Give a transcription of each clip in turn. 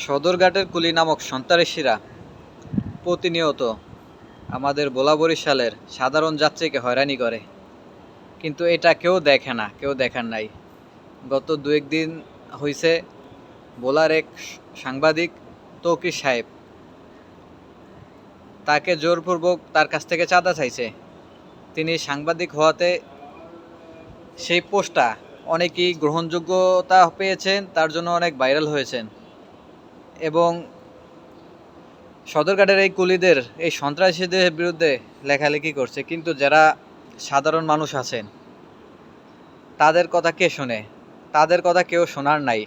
সদরঘাটের কুলি নামক সন্ত্রাসীরা প্রতিনিয়ত আমাদের ভোলা বরিশালের সাধারণ যাত্রীকে হয়রানি করে, কিন্তু এটা কেউ দেখে না, কেউ দেখার নাই। গত দু একদিন হইছে ভোলার এক সাংবাদিক তৌকির সাহেব, তাকে জোরপূর্বক তার কাছ থেকে চাঁদা চাইছে। তিনি সাংবাদিক হওয়াতে সেই পোস্টটা অনেকেই গ্রহণযোগ্যতা পেয়েছেন, তার জন্য অনেক ভাইরাল হয়েছেন। এবং সদরঘাটের এই কুলিদের, এই সন্ত্রাসীদের বিরুদ্ধে লেখালেখি করছে, কিন্তু যারা সাধারণ মানুষ আছেন তাদের কথা কে শোনে? তাদের কথা কেউ শোনার নাই।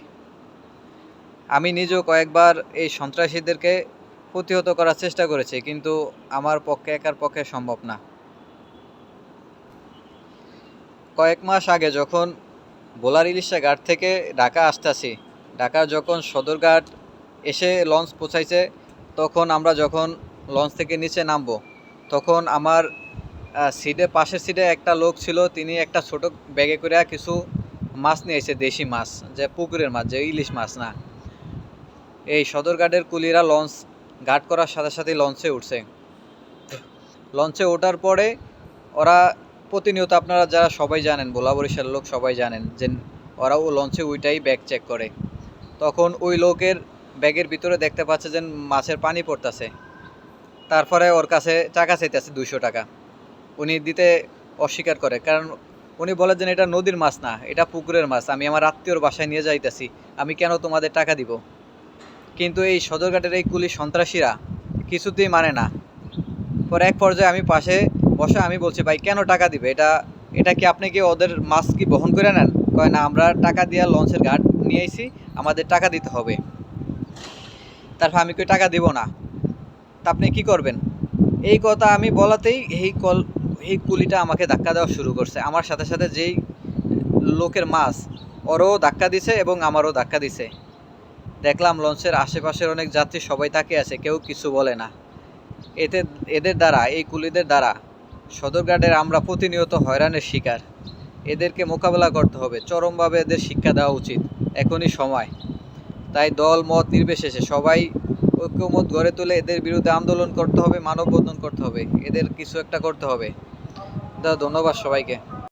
আমি নিজেও কয়েকবার এই সন্ত্রাসীদেরকে প্রতিহত করার চেষ্টা করেছি, কিন্তু আমার পক্ষে একার পক্ষে সম্ভব না। কয়েক মাস আগে যখন ভোলার ইলিশা ঘাট থেকে ঢাকা আসতেছি, ঢাকার যখন সদরঘাট এসে লঞ্চ পৌঁছাইছে, তখন আমরা যখন লঞ্চ থেকে নিচে নামবো, তখন আমার পাশের সিটে একটা লোক ছিল। তিনি একটা ছোট ব্যাগে করে কিছু মাছ নিয়ে এসে, দেশি মাছ, যে পুকুরের মাছ, যে ইলিশ মাছ না। এই সদরঘাটের কুলিরা লঞ্চ ঘাট করার সাথে সাথে লঞ্চে উঠছে। লঞ্চে ওঠার পরে ওরা প্রতিনিয়ত, আপনারা যারা সবাই জানেন, ভোলা বরিশালের লোক সবাই জানেন যে ওরা ও লঞ্চে ওইটাই ব্যাগ চেক করে। তখন ওই লোকের ব্যাগের ভিতরে দেখতে পাচ্ছে যে মাছের পানি পড়তেছে। তারপরে ওর কাছে টাকা চাইতেছে 200 টাকা। উনি দিতে অস্বীকার করে, কারণ উনি বলে যে এটা নদীর মাছ না, এটা পুকুরের মাছ, আমি আমার আত্মীয়র বাসায় নিয়ে যাইতেছি, আমি কেন তোমাদের টাকা দিব? কিন্তু এই সদরঘাটের এই কুলি সন্ত্রাসীরা কিছুতেই মানে না। পরে এক পর্যায়ে আমি পাশে বসে আমি বলছি, ভাই কেন টাকা দিবে? এটা কি আপনি কি ওদের মাছ কি বহন করে নেন? কয় না, আমরা টাকা দিয়ে লঞ্চের ঘাট নিয়ে আইছি, আমাদের টাকা দিতে হবে। তারপর আমি কই টাকা দিব না, তা আপনি কি করবেন? এই কথা আমি বলাতেই এই কুলিটা আমাকে ধাক্কা দেওয়া শুরু করছে। আমার সাথে সাথে যেই লোকের মাছ, ওরও ধাক্কা দিছে এবং আমারও ধাক্কা দিছে। দেখলাম লঞ্চের আশেপাশের অনেক যাত্রী সবাই তাকিয়ে আছে, কেউ কিছু বলে না। এদের দ্বারা, এই কুলিদের দ্বারা সদরঘাটের আমরা প্রতিনিয়ত হয়রানির শিকার। এদেরকে মোকাবেলা করতে হবে, চরমভাবে এদের শিক্ষা দেওয়া উচিত, এখনই সময়। তাই দল মত নির্বিশেষে সবাই ঐক্যমত গড়ে তুলে এদের বিরুদ্ধে আন্দোলন করতে হবে, মানববন্ধন করতে হবে, এদের কিছু একটা করতে হবে। ধন্যবাদ সবাইকে।